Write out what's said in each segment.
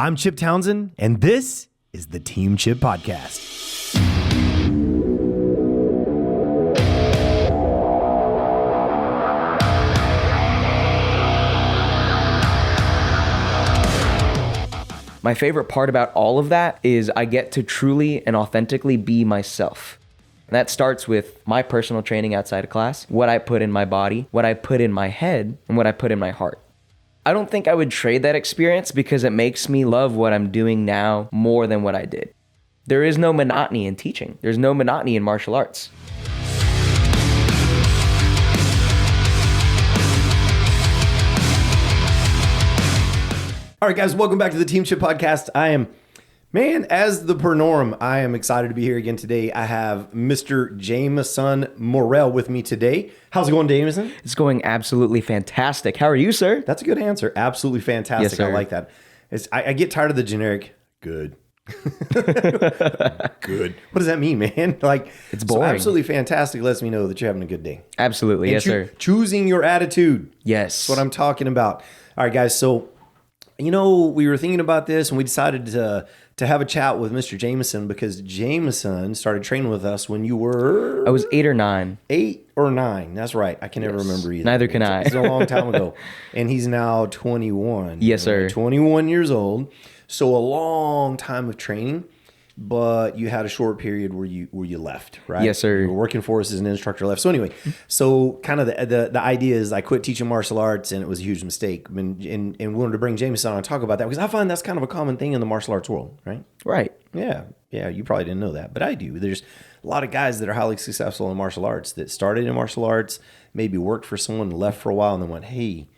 I'm Chip Townsend, and this is the Team Chip Podcast. My favorite part about all of that is I get to truly and authentically be myself. And that starts with my personal training outside of class, what I put in my body, what I put in my head, and what I put in my heart. I don't think I would trade that experience because it makes me love what I'm doing now more than what I did. There is no monotony in teaching. There's no monotony in martial arts. All right, guys, welcome back to the Team Chip Podcast. As the per norm, I am excited to be here again today. I have Mr. Jameson Morrell with me today. How's it going, Jameson? It's going absolutely fantastic. How are you, sir? That's a good answer. Absolutely fantastic. Yes, sir. I like that. I get tired of the generic good. Good. What does that mean, man? It's boring. So absolutely fantastic lets me know that you're having a good day. Absolutely. And yes, sir. Choosing your attitude. Yes. That's what I'm talking about. All right, guys. So, we were thinking about this and we decided to have a chat with Mr. Jameson because Jameson started training with us when you were... I was 8 or 9. 8 or 9. That's right. I can never remember either. Neither can I. It's a long time ago. And he's now 21. Yes, sir. 21 years old. So a long time of training, but you had a short period where you left, right? Yes, sir. You were working for us as an instructor left. So anyway, kind of the idea is I quit teaching martial arts and it was a huge mistake. And we wanted to bring Jameson on and talk about that because I find that's kind of a common thing in the martial arts world, right? Right. Yeah. You probably didn't know that, but I do. There's a lot of guys that are highly successful in martial arts that started in martial arts, maybe worked for someone, left for a while, and then went, hey,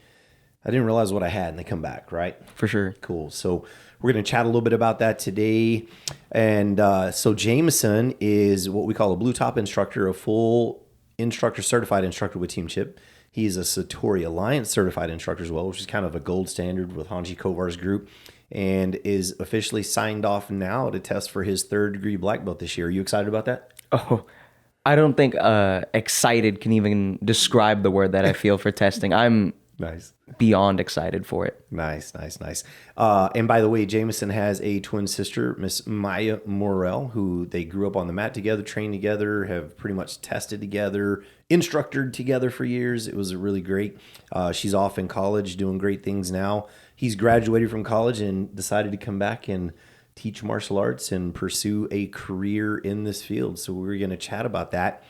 I didn't realize what I had, and they come back, right? For sure. Cool. So we're going to chat a little bit about that today. And so Jameson is what we call a blue top instructor, a full instructor, certified instructor with Team Chip. He's a Satori Alliance certified instructor as well, which is kind of a gold standard with Hanji Kovar's group, and is officially signed off now to test for his 3rd degree black belt this year. Are you excited about that? Oh, I don't think excited can even describe the word that I feel for testing. I'm nice. Beyond excited for it. Nice. And by the way, Jameson has a twin sister, Miss Maya Morrell, who they grew up on the mat together, trained together, have pretty much tested together, instructed together for years. It was really great. She's off in college doing great things now. He's graduated from college and decided to come back and teach martial arts and pursue a career in this field. So we're going to chat about that.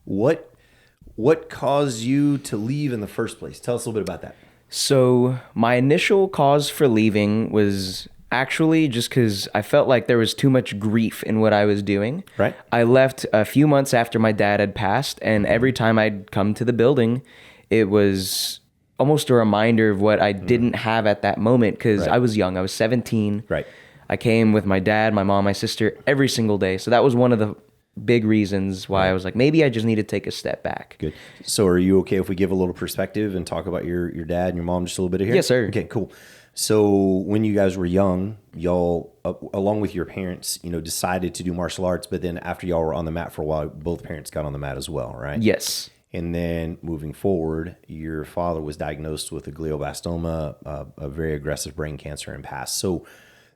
What caused you to leave in the first place? Tell us a little bit about that. So my initial cause for leaving was actually just because I felt like there was too much grief in what I was doing. Right. I left a few months after my dad had passed, and every time I'd come to the building, it was almost a reminder of what I didn't have at that moment because I was young. I was 17. Right. I came with my dad, my mom, my sister every single day. So that was one of the big reasons why I was like, maybe I just need to take a step back. Good. So are you okay if we give a little perspective and talk about your dad and your mom just a little bit here? Yes, sir. Okay, cool. So when you guys were young, y'all, along with your parents, decided to do martial arts, but then after y'all were on the mat for a while, both parents got on the mat as well, right? Yes. And then moving forward, your father was diagnosed with a glioblastoma, a very aggressive brain cancer, and passed. So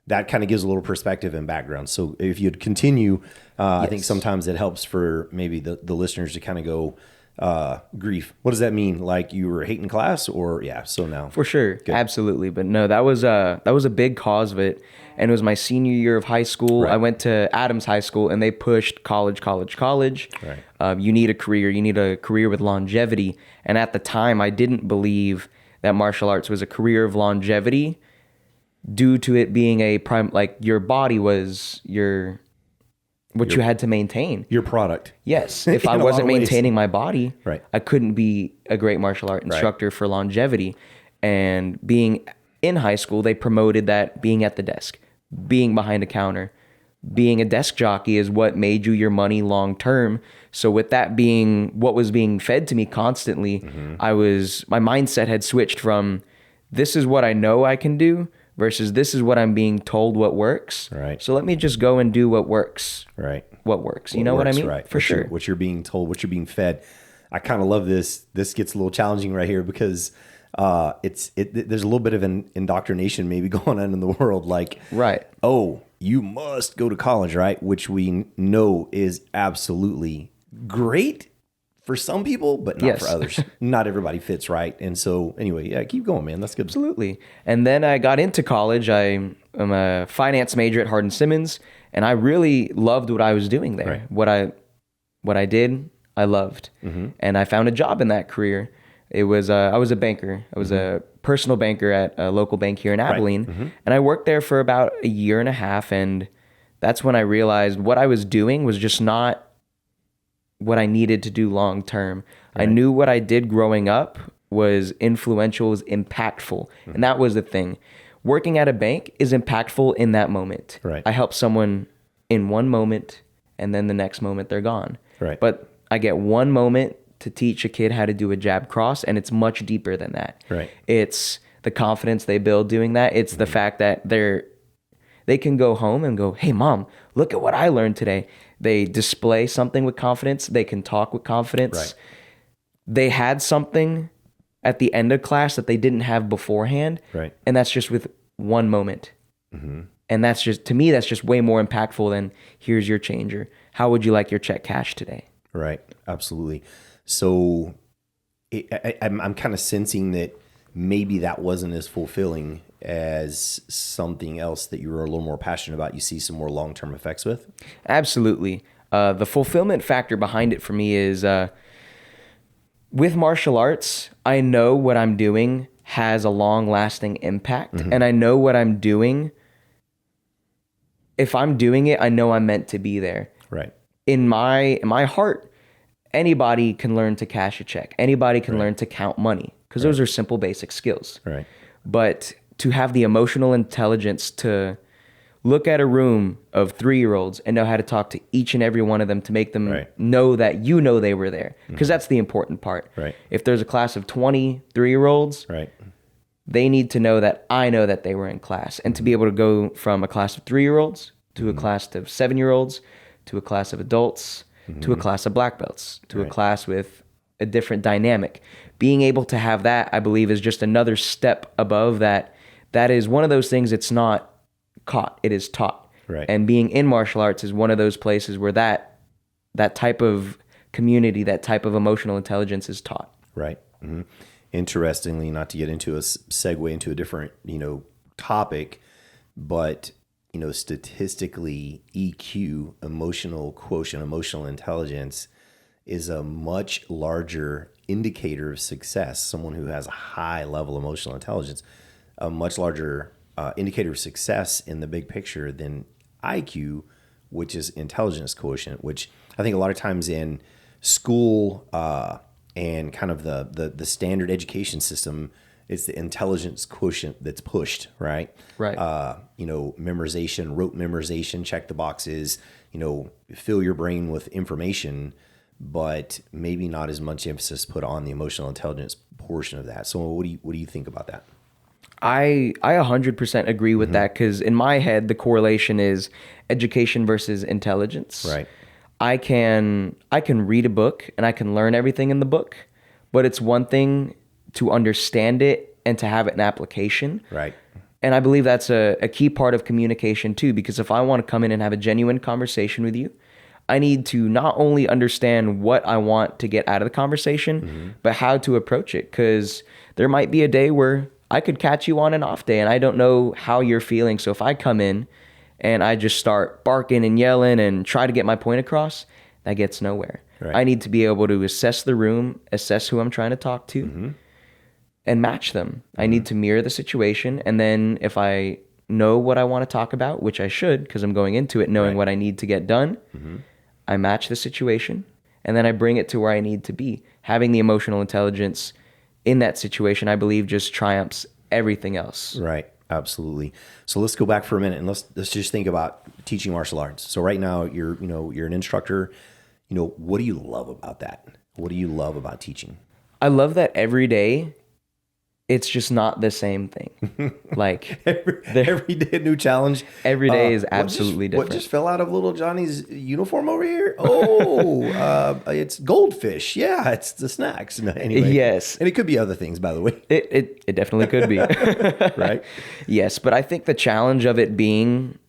that kind of gives a little perspective and background. So if you'd continue, I think sometimes it helps for maybe the listeners to kind of go, grief. What does that mean? Like you were hating class or so now? For sure. Good. Absolutely. But no, that was a big cause of it. And it was my senior year of high school. Right. I went to Adams High School and they pushed college. Right. You need a career with longevity. And at the time I didn't believe that martial arts was a career of longevity due to it being your body was you had to maintain. Your product. Yes. If I wasn't maintaining my body, right, I couldn't be a great martial art instructor for longevity. And being in high school, they promoted that being at the desk, being behind a counter, being a desk jockey is what made you your money long term. So with that being what was being fed to me constantly, my mindset had switched from this is what I know I can do versus this is what I'm being told what works. Right. So let me just go and do what works. Right. What works. You know what I mean? Right. For sure. What you're being told, what you're being fed. I kind of love this. This gets a little challenging right here because There's a little bit of an indoctrination maybe going on in the world. Like, Right. oh, you must go to college, right? Which we know is absolutely great for some people, but not for Yes. others. Not everybody fits right. And so anyway, yeah, keep going, man. That's good. Absolutely. And then I got into college. I'm a finance major at Hardin-Simmons, and I really loved what I was doing there. Right. What I did, I loved. And I found a job in that career. It was I was a banker. I was a personal banker at a local bank here in Abilene, and I worked there for about a year and a half, and that's when I realized what I was doing was just not what I needed to do long term. I knew what I did growing up was influential, was impactful, and that was the thing. Working at a bank is impactful in that moment. Right. I help someone in one moment, and then the next moment they're gone. Right. But I get one moment to teach a kid how to do a jab cross, and it's much deeper than that. Right. It's the confidence they build doing that. It's the fact that they can go home and go, "Hey, mom, look at what I learned today." They display something with confidence. They can talk with confidence. Right. They had something at the end of class that they didn't have beforehand. Right. And that's just with one moment. And that's just, to me, that's just way more impactful than here's your changer. How would you like your check cashed today? Right. Absolutely. So I'm kind of sensing that maybe that wasn't as fulfilling as something else that you were a little more passionate about. You see some more long-term effects with? Absolutely. The fulfillment factor behind it for me is with martial arts, I know what I'm doing has a long-lasting impact, and I know what I'm doing. If I'm doing it, I know I'm meant to be there. Right. In my heart, anybody can learn to cash a check. Anybody can learn to count money because those are simple, basic skills. Right. But to have the emotional intelligence to look at a room of 3-year-olds and know how to talk to each and every one of them to make them know that you know they were there, because that's the important part. Right. If there's a class of 23-year-olds, Right. they need to know that I know that they were in class, and to be able to go from a class of 3-year-olds to a class of 7-year-olds to a class of adults to a class of black belts to a class with a different dynamic. Being able to have that, I believe, is just another step above that. That is one of those things, it's not caught, it is taught. Right. And being in martial arts is one of those places where that type of community, that type of emotional intelligence is taught. Right. Interestingly, not to get into a segue into a different, topic, but, statistically, EQ, emotional quotient, emotional intelligence, is a much larger indicator of success. Someone who has a high level of emotional intelligence, a much larger indicator of success in the big picture than IQ, which is intelligence quotient, which I think a lot of times in school and kind of the standard education system, it's the intelligence quotient that's pushed, right? Right. Memorization, rote memorization, check the boxes, fill your brain with information, but maybe not as much emphasis put on the emotional intelligence portion of that. So what do you think about that? I 100% agree with that, because in my head, the correlation is education versus intelligence. Right. I can read a book and I can learn everything in the book, but it's one thing to understand it and to have it in application. Right. And I believe that's a key part of communication too, because if I want to come in and have a genuine conversation with you, I need to not only understand what I want to get out of the conversation, but how to approach it. Because there might be a day where I could catch you on an off day and I don't know how you're feeling. So if I come in and I just start barking and yelling and try to get my point across, that gets nowhere. Right. I need to be able to assess the room, assess who I'm trying to talk to, and match them. I need to mirror the situation. And then if I know what I want to talk about, which I should, because I'm going into it knowing what I need to get done, I match the situation, and then I bring it to where I need to be. Having the emotional intelligence in that situation, I believe, just triumphs everything else. Right. Absolutely. So let's go back for a minute and let's just think about teaching martial arts. So right now you're an instructor. What do you love about that? What do you love about teaching? I love that every day it's just not the same thing. Like every day a new challenge. Every day is absolutely different. What just fell out of little Johnny's uniform over here? Oh, it's goldfish. Yeah, it's the snacks. No, anyway, yes, and it could be other things, by the way. It definitely could be. Right. Yes, but I think the challenge of it being,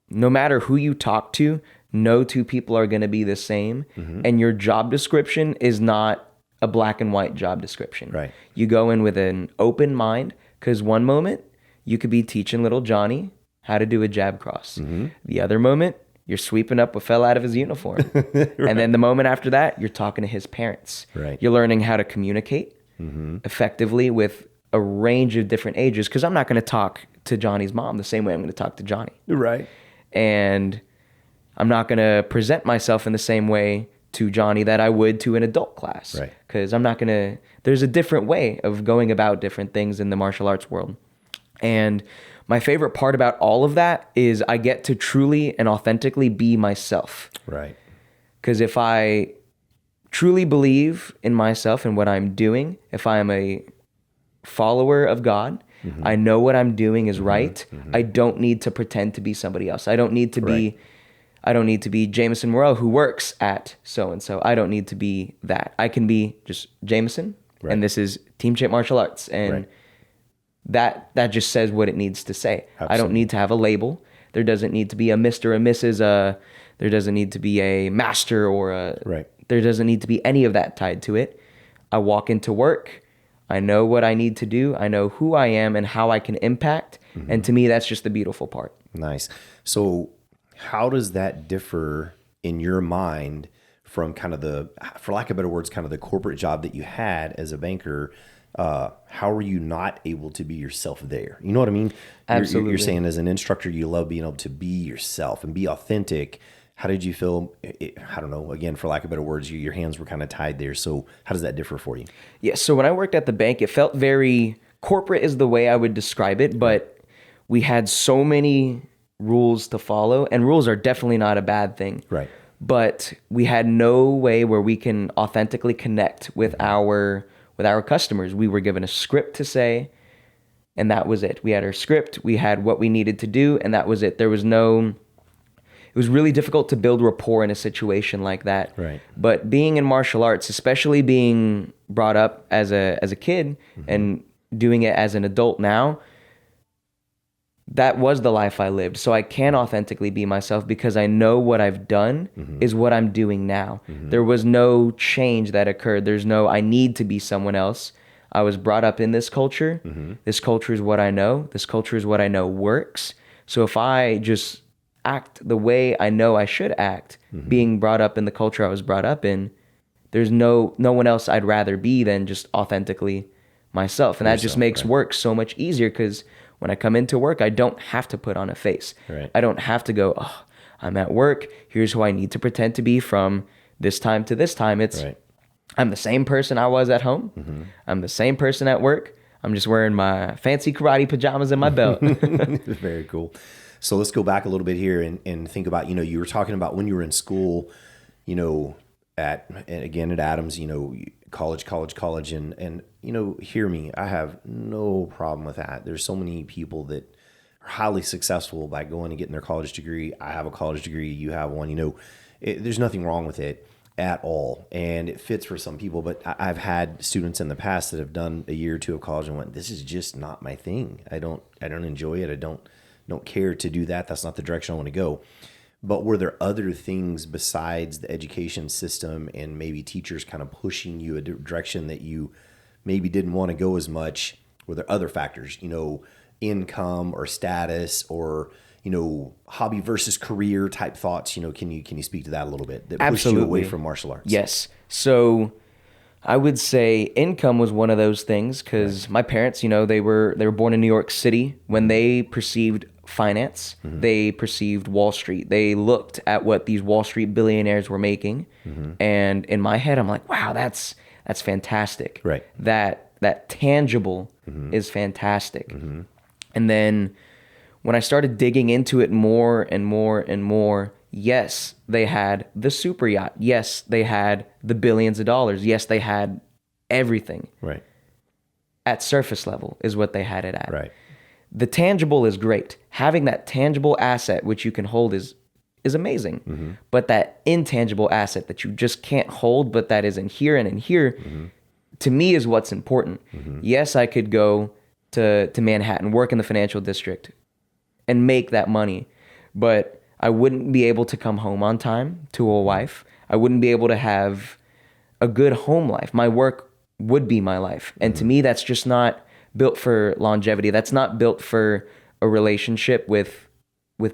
no matter who you talk to, no two people are going to be the same, and your job description is not a black and white job description. Right. You go in with an open mind, because one moment you could be teaching little Johnny how to do a jab cross. The other moment you're sweeping up what fell out of his uniform. Right. And then the moment after that, you're talking to his parents. Right. You're learning how to communicate effectively with a range of different ages, because I'm not going to talk to Johnny's mom the same way I'm going to talk to Johnny. Right. And I'm not going to present myself in the same way to Johnny that I would to an adult class. Right. Because I'm not going to, there's a different way of going about different things in the martial arts world. And my favorite part about all of that is I get to truly and authentically be myself. Right. Because if I truly believe in myself and what I'm doing, if I am a follower of God, I know what I'm doing is right. I don't need to pretend to be somebody else. I don't need to be Jameson Morrell who works at so-and-so. I don't need to be that. I can be just Jameson, and this is Team Champ Martial Arts. And that just says what it needs to say. Absolutely. I don't need to have a label. There doesn't need to be a Mr. or Mrs. There doesn't need to be a master or a... Right. There doesn't need to be any of that tied to it. I walk into work. I know what I need to do. I know who I am and how I can impact. And to me, that's just the beautiful part. Nice. So how does that differ in your mind from kind of the, for lack of better words, kind of the corporate job that you had as a banker? How are you not able to be yourself there? You know what I mean? Absolutely. You're saying as an instructor, you love being able to be yourself and be authentic. How did you feel? I don't know. Again, for lack of better words, your hands were kind of tied there. So how does that differ for you? Yeah. So when I worked at the bank, it felt very corporate is the way I would describe it, but we had so many rules to follow, and rules are definitely not a bad thing. Right. But we had no way where we can authentically connect with our customers. We were given a script to say, and that was it. We had our script, we had what we needed to do, and that was it. There was no... It was really difficult to build rapport in a situation like that. Right. But being in martial arts, especially being brought up as a kid and doing it as an adult now, that was the life I lived. So I can authentically be myself because I know what I've done is what I'm doing now. There was no change that occurred. There's no, I need to be someone else. I was brought up in this culture. This culture is what I know. This culture is what I know works. So if I just act the way I know I should act, being brought up in the culture I was brought up in, there's no one else I'd rather be than just authentically myself. And that just makes work so much easier, because when I come into work, I don't have to put on a face. Right. I don't have to go, oh, I'm at work, here's who I need to pretend to be from this time to this time. It's I'm the same person I was at home. I'm the same person at work. I'm just wearing my fancy karate pajamas and my belt. Very cool. So let's go back a little bit here and think about, you were talking about when you were in school, at Adams, college. And hear me, I have no problem with that. There's so many people that are highly successful by going and getting their college degree. I have a college degree. You have one, there's nothing wrong with it at all. And it fits for some people, but I've had students in the past that have done a year or two of college and went, this is just not my thing. I don't enjoy it. I don't care to do that. That's not the direction I want to go. But were there other things besides the education system and maybe teachers kind of pushing you a direction that you maybe didn't want to go as much? Were there other factors, income or status or, hobby versus career type thoughts? Can you speak to that a little bit that pushed you away from martial arts? Yes. So I would say income was one of those things, because my parents, they were born in New York City. When they perceived finance, they perceived Wall Street. They looked at what these Wall Street billionaires were making, and in my head, I'm like, wow, that's fantastic. Right. That tangible is fantastic. And then when I started digging into it more and more and more, yes, they had the super yacht. Yes, they had the billions of dollars. Yes, they had everything. Right. at surface level is what they had it at. Right. The tangible is great. Having that tangible asset which you can hold is amazing. But that intangible asset that you just can't hold, but that is in here and in here, to me is what's important. Yes, I could go to Manhattan, work in the financial district, and make that money, but I wouldn't be able to come home on time to a wife. I wouldn't be able to have a good home life. My work would be my life. And to me, that's just not built for longevity. That's not built for a relationship with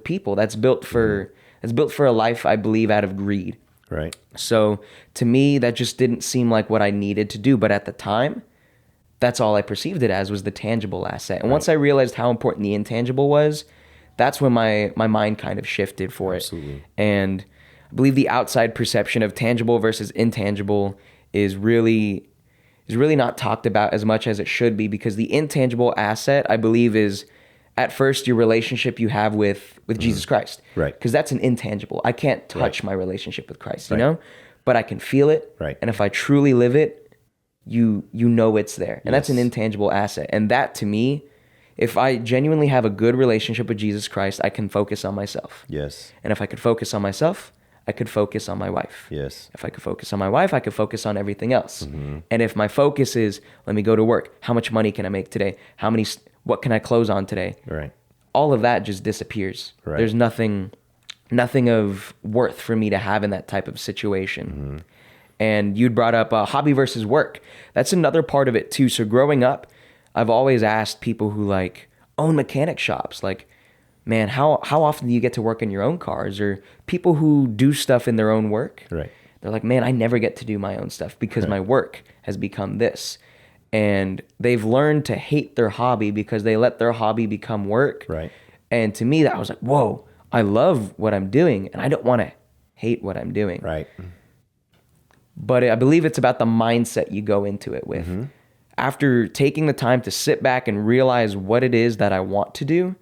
people. That's built for a life, I believe, out of greed. Right. So to me, that just didn't seem like what I needed to do. But at the time, that's all I perceived it as, was the tangible asset. And once I realized how important the intangible was, that's when my mind kind of shifted for Absolutely. it. And I believe the outside perception of tangible versus intangible is really not talked about as much as it should be, because the intangible asset, I believe, is at first your relationship you have with Jesus Christ. Right. Because that's an intangible. I can't touch my relationship with Christ, you Right. know? But I can feel it. Right. And if I truly live it, you know it's there. And that's an intangible asset. And that, to me, if I genuinely have a good relationship with Jesus Christ, I can focus on myself. Yes. And if I could focus on myself, I could focus on my wife. Yes. If I could focus on my wife, I could focus on everything else. And if my focus is, let me go to work, how much money can I make today? What can I close on today? Right. All of that just disappears. Right. There's nothing of worth for me to have in that type of situation. And you'd brought up hobby versus work. That's another part of it too. So growing up, I've always asked people who like own mechanic shops, like, man, how often do you get to work in your own cars? Or people who do stuff in their own work. Right. They're like, man, I never get to do my own stuff because my work has become this. And they've learned to hate their hobby because they let their hobby become work. Right. And to me, that was like, whoa, I love what I'm doing and I don't want to hate what I'm doing. Right. But I believe it's about the mindset you go into it with. After taking the time to sit back and realize what it is that I want to do,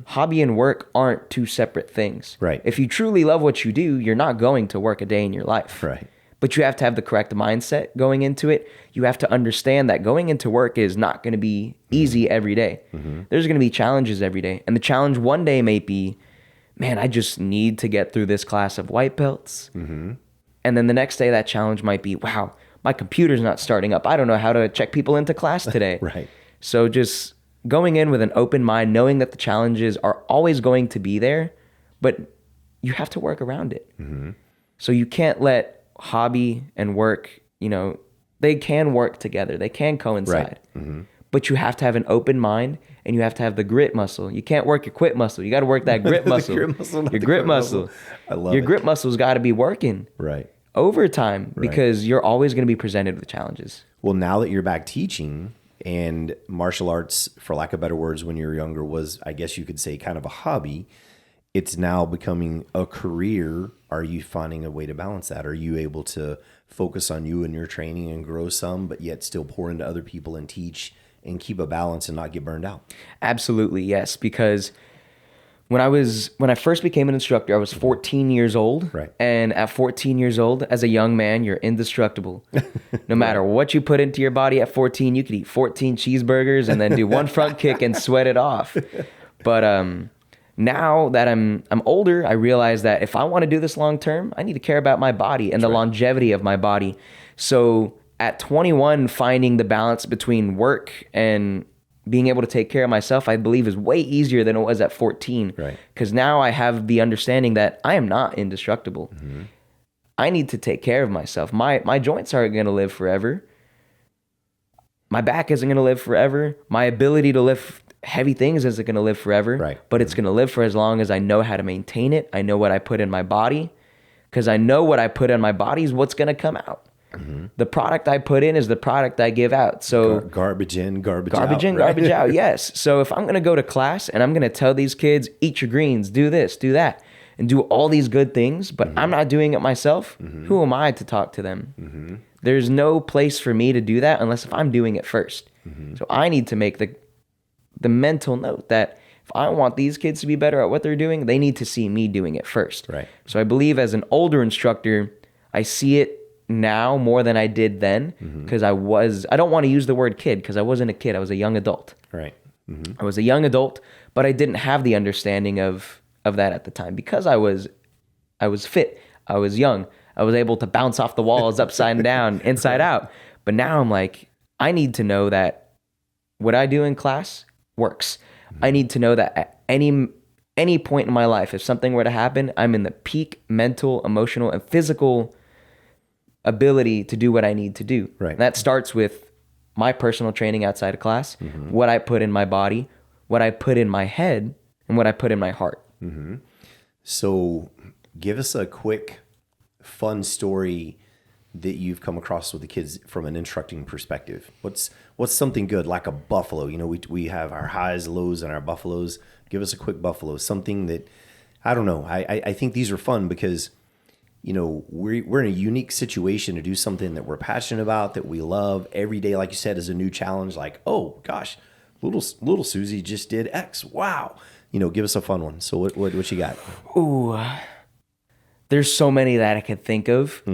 hobby and work aren't two separate things. Right. If you truly love what you do, you're not going to work a day in your life. Right. But you have to have the correct mindset going into it. You have to understand that going into work is not going to be easy every day. There's going to be challenges every day. And the challenge one day may be, man, I just need to get through this class of white belts. And then the next day, that challenge might be, wow, my computer's not starting up. I don't know how to check people into class today. Right. So just going in with an open mind, knowing that the challenges are always going to be there, but you have to work around it. So you can't let hobby and work, they can work together. They can coincide. Right. But you have to have an open mind and you have to have the grit muscle. You can't work your quit muscle. You got to work that grit muscle. Grit muscle, not your the grit quit muscle. muscle. I love your it. grit muscle's got to be working Right. overtime because you're always going to be presented with challenges. Well, now that you're back teaching, and martial arts, for lack of better words, when you were younger was, I guess you could say, kind of a hobby, it's now becoming a career. Are you finding a way to balance that? Are you able to focus on you and your training and grow some, but yet still pour into other people and teach and keep a balance and not get burned out? Absolutely, yes. Because when I first became an instructor, I was 14 years old. Right. And at 14 years old, as a young man, you're indestructible. No matter what you put into your body at 14, you could eat 14 cheeseburgers and then do one front kick and sweat it off. But now that I'm older, I realize that if I want to do this long term, I need to care about my body and the longevity of my body. So at 21, finding the balance between work and being able to take care of myself, I believe, is way easier than it was at 14. Right. Because now I have the understanding that I am not indestructible. I need to take care of myself. My joints aren't going to live forever. My back isn't going to live forever. My ability to lift heavy things isn't going to live forever. Right. But it's going to live for as long as I know how to maintain it. I know what I put in my body. Because I know what I put in my body is what's going to come out. The product I put in is the product I give out. So garbage in, garbage out. Garbage in, right? garbage out, yes. So if I'm going to go to class and I'm going to tell these kids, eat your greens, do this, do that, and do all these good things, but I'm not doing it myself, who am I to talk to them? There's no place for me to do that unless if I'm doing it first. So I need to make the mental note that if I want these kids to be better at what they're doing, they need to see me doing it first. Right. So I believe as an older instructor, I see it now more than I did then, because I don't want to use the word kid because I wasn't a kid. I was a young adult. Right. I was a young adult, but I didn't have the understanding of that at the time because I was fit. I was young. I was able to bounce off the walls upside down, inside out. But now I'm like, I need to know that what I do in class works. I need to know that at any point in my life, if something were to happen, I'm in the peak mental, emotional, and physical ability to do what I need to do. Right. And that starts with my personal training outside of class, what I put in my body, what I put in my head, and what I put in my heart. So give us a quick, fun story that you've come across with the kids from an instructing perspective. What's something good, like a buffalo? You know, we have our highs, lows, and our buffaloes. Give us a quick buffalo, something that, I don't know. I think these are fun because, you know, we're in a unique situation to do something that we're passionate about, that we love. Every day, like you said, is a new challenge. Like, oh gosh, little Susie just did X. Wow. You know, give us a fun one. So what you got? Ooh, there's so many that I could think of.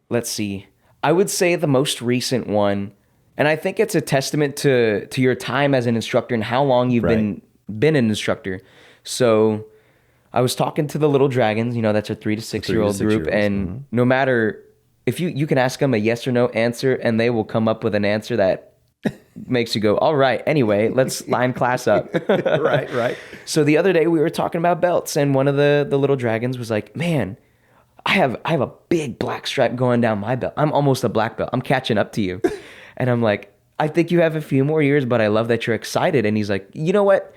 Let's see. I would say the most recent one, and I think it's a testament to your time as an instructor and how long you've been an instructor. So I was talking to the little dragons, you know, that's a 3 to 6 year old group. And no matter if you can ask them a yes or no answer and they will come up with an answer that makes you go, all right, anyway, let's line class up. Right. So the other day we were talking about belts and one of the little dragons was like, man, I have a big black stripe going down my belt. I'm almost a black belt. I'm catching up to you. And I'm like, I think you have a few more years, but I love that you're excited. And he's like, you know what?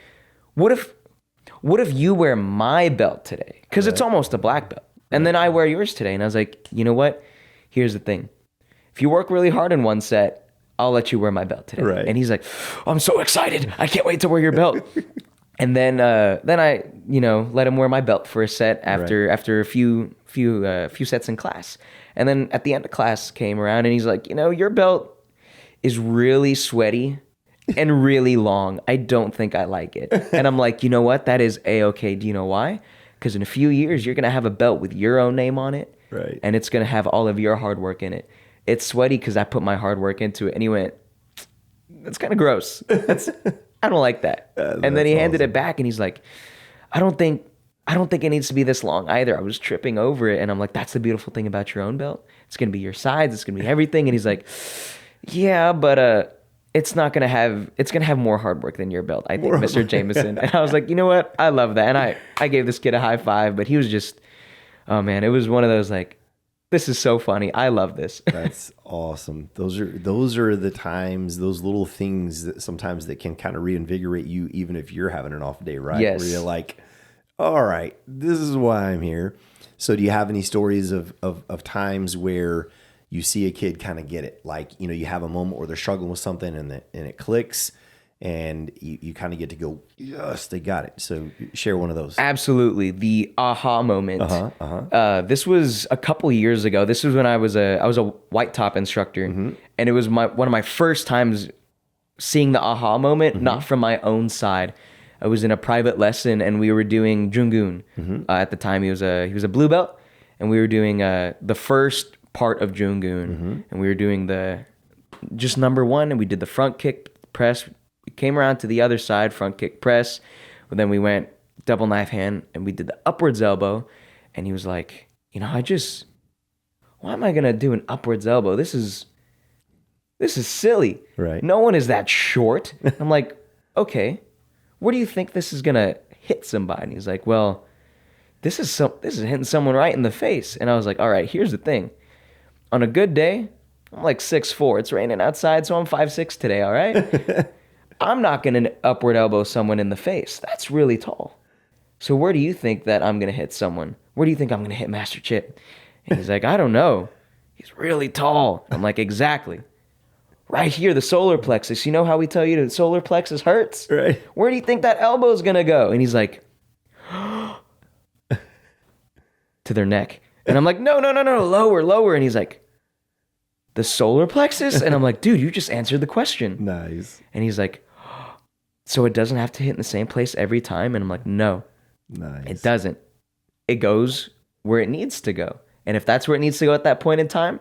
What if you wear my belt today? Because it's almost a black belt. And then I wear yours today. And I was like, you know what? Here's the thing. If you work really hard in one set, I'll let you wear my belt today. Right. And he's like, I'm so excited. I can't wait to wear your belt. And then I, you know, let him wear my belt for a set after a few sets in class. And then at the end of class came around and he's like, you know, your belt is really sweaty and really long. I don't think I like it. And I'm like, you know what? That is A-okay. Do you know why? Because in a few years, you're going to have a belt with your own name on it. Right. And it's going to have all of your hard work in it. It's sweaty because I put my hard work into it. And he went, that's kind of gross. I don't like that. And then he handed it back and he's like, I don't think it needs to be this long either. I was tripping over it. And I'm like, that's the beautiful thing about your own belt. It's going to be your sides. It's going to be everything. And he's like, yeah, but it's going to have more hard work than your belt, I think, Mr. Jameson. And I was like, you know what? I love that. And I gave this kid a high five, but he was just, oh man, it was one of those like, this is so funny. I love this. That's awesome. Those are the times, those little things that sometimes that can kind of reinvigorate you, even if you're having an off day, right? Yes. Where you're like, all right, this is why I'm here. So do you have any stories of times where you see a kid kind of get it? Like, you know, you have a moment where they're struggling with something and it clicks and you kind of get to go, yes, they got it. So share one of those. Absolutely. The aha moment. This was a couple years ago. This was when I was a white top instructor. And it was one of my first times seeing the aha moment, not from my own side. I was in a private lesson and we were doing Jungun. At the time he was a blue belt and we were doing the first part of Jungun and we were doing just number one and we did the front kick press. We came around to the other side, front kick press. But then we went double knife hand and we did the upwards elbow. And he was like, you know, why am I going to do an upwards elbow? This is silly. Right. No one is that short. I'm like, okay, where do you think this is going to hit somebody? And he's like, well, this is hitting someone right in the face. And I was like, all right, here's the thing. On a good day, I'm like 6'4". It's raining outside, so I'm 5'6" today, all right? I'm not going to upward elbow someone in the face. That's really tall. So where do you think that I'm going to hit someone? Where do you think I'm going to hit Master Chip? And he's like, I don't know. He's really tall. I'm like, exactly. Right here, the solar plexus. You know how we tell you the solar plexus hurts? Right. Where do you think that elbow is going to go? And he's like, to their neck. And I'm like, no, lower. And he's like, the solar plexus? And I'm like, dude, you just answered the question. Nice. And he's like, so it doesn't have to hit in the same place every time? And I'm like, no. Nice. It doesn't. It goes where it needs to go. And if that's where it needs to go at that point in time,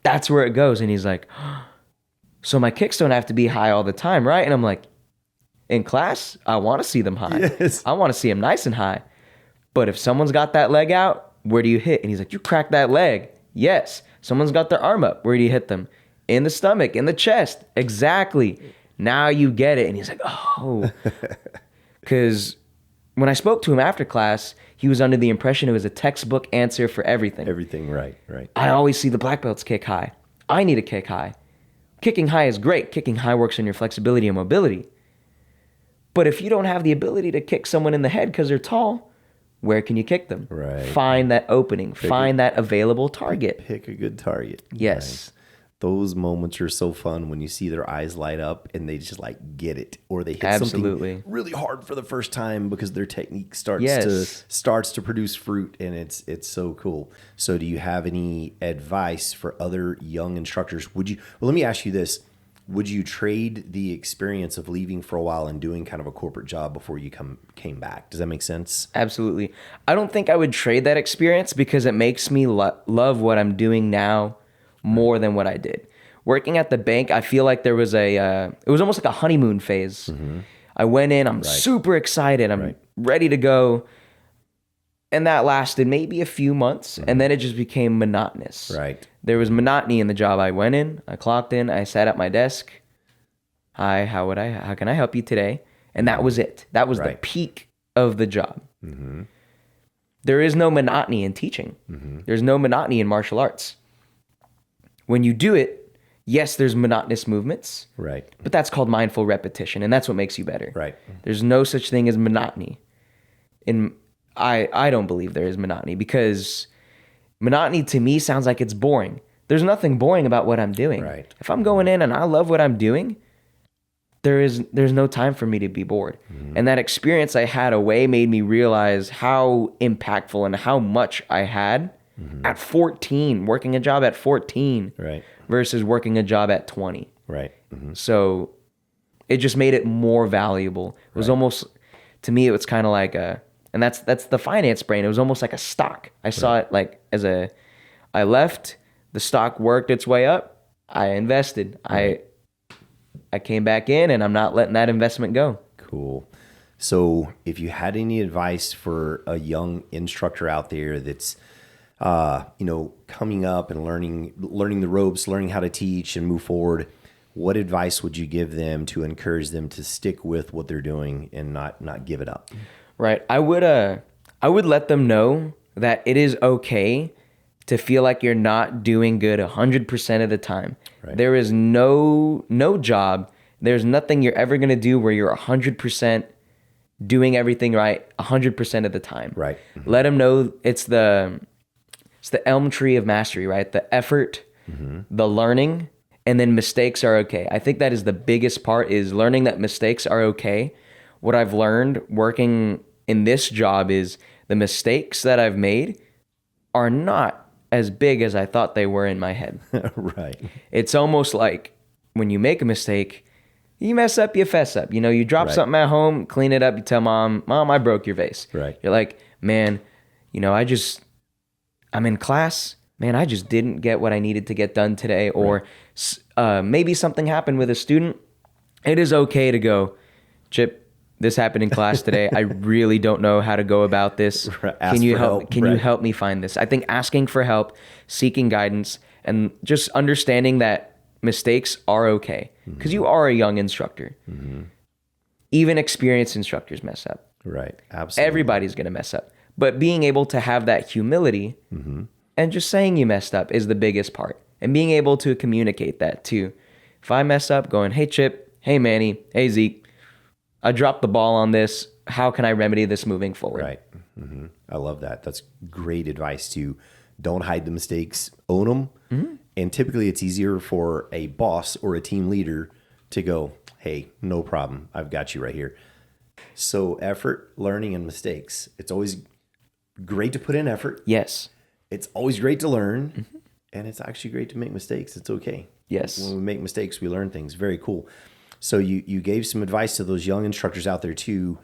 That's where it goes. And he's like, so my kicks don't have to be high all the time, right? And I'm like, in class, I want to see them high. Yes. I want to see them nice and high. But if someone's got that leg out, where do you hit? And he's like, you crack that leg. Yes. Someone's got their arm up. Where do you hit them? In the stomach, in the chest. Exactly. Now you get it. And he's like, oh. Because when I spoke to him after class, he was under the impression it was a textbook answer for everything. Everything, right. I always see the black belts kick high. I need to kick high. Kicking high is great. Kicking high works on your flexibility and mobility. But if you don't have the ability to kick someone in the head because they're tall, where can you kick them? Right. Find that opening. Find that available target. Pick a good target. Yes. Right. Those moments are so fun when you see their eyes light up and they just like get it, or they hit something really hard for the first time because their technique starts to produce fruit, and it's so cool. So do you have any advice for other young instructors? Let me ask you this. Would you trade the experience of leaving for a while and doing kind of a corporate job before you came back? Does that make sense? Absolutely. I don't think I would trade that experience because it makes me love what I'm doing now more than what I did. Working at the bank, I feel like there was it was almost like a honeymoon phase. Mm-hmm. I went in, I'm super excited, I'm ready to go. And that lasted maybe a few months, and then it just became monotonous. Right. There was monotony in the job. I went in, I clocked in, I sat at my desk. Hi, how can I help you today? And that was it. That was the peak of the job. Mm-hmm. There is no monotony in teaching. Mm-hmm. There's no monotony in martial arts. When you do it, yes, there's monotonous movements. Right. But that's called mindful repetition, and that's what makes you better. Right. There's no such thing as monotony. I don't believe there is monotony, because monotony to me sounds like it's boring. There's nothing boring about what I'm doing. Right. If I'm going in and I love what I'm doing, there's no time for me to be bored. Mm-hmm. And that experience I had away made me realize how impactful and how much I had at 14, working a job at 14 versus working a job at 20. Right. Mm-hmm. So it just made it more valuable. It was almost, to me, it was kind of like and that's the finance brain. It was almost like a stock. I saw it like I left, the stock worked its way up, I invested. I came back in, and I'm not letting that investment go. Cool. So if you had any advice for a young instructor out there that's coming up and learning the ropes, learning how to teach and move forward, what advice would you give them to encourage them to stick with what they're doing and not give it up? Right. I would let them know that it is okay to feel like you're not doing good 100% of the time. Right. There is no job, there's nothing you're ever going to do where you're 100% doing everything right 100% of the time. Right. Mm-hmm. Let them know it's the elm tree of mastery, right? The effort, the learning, and then mistakes are okay. I think that is the biggest part, is learning that mistakes are okay. What I've learned working in this job is the mistakes that I've made are not as big as I thought they were in my head. Right. It's almost like when you make a mistake, you mess up, you fess up. You drop something at home, clean it up, you tell Mom, I broke your vase. Right. You're like, man, I'm in class, man, I just didn't get what I needed to get done today. Or maybe something happened with a student. It is okay to go, Chip, this happened in class today. I really don't know how to go about this. Can you help me find this? I think asking for help, seeking guidance, and just understanding that mistakes are okay, because you are a young instructor. Mm-hmm. Even experienced instructors mess up. Right. Absolutely. Everybody's going to mess up. But being able to have that humility and just saying you messed up is the biggest part. And being able to communicate that too. If I mess up, going, hey, Chip, hey, Manny, hey, Zeke, I dropped the ball on this. How can I remedy this moving forward? Right. Mm-hmm. I love that. That's great advice too. Don't hide the mistakes, own them. Mm-hmm. And typically it's easier for a boss or a team leader to go, hey, no problem. I've got you right here. So effort, learning, and mistakes. It's always great to put in effort. Yes. It's always great to learn. Mm-hmm. And it's actually great to make mistakes. It's okay. Yes. When we make mistakes, we learn things. Very cool. So you gave some advice to those young instructors out there too.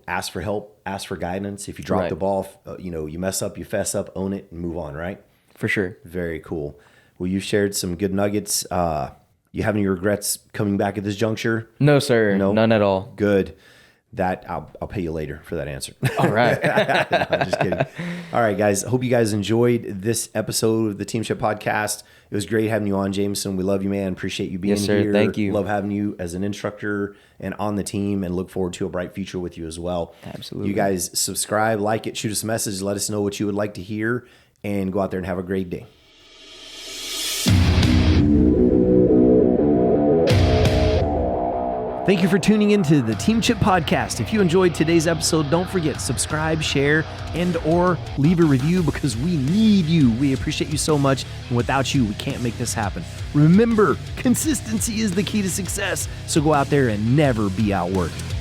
Ask for help, ask for guidance. If you drop the ball, you mess up, you fess up, own it, and move on, right? For sure. Very cool. Well, you shared some good nuggets. You have any regrets coming back at this juncture? No, sir. No? None at all. Good. That I'll pay you later for that answer. All right. No, I'm just kidding. All right, guys. Hope you guys enjoyed this episode of the Teamship Podcast. It was great having you on, Jameson. We love you, man. Appreciate you being Yes, sir. here. Thank you. Love having you as an instructor and on the team, and look forward to a bright future with you as well. Absolutely. You guys subscribe, like it, shoot us a message, let us know what you would like to hear, and go out there and have a great day. Thank you for tuning into the Team Chip Podcast. If you enjoyed today's episode, don't forget, subscribe, share, and or leave a review, because we need you. We appreciate you so much, and without you, we can't make this happen. Remember, consistency is the key to success, so go out there and never be outworked.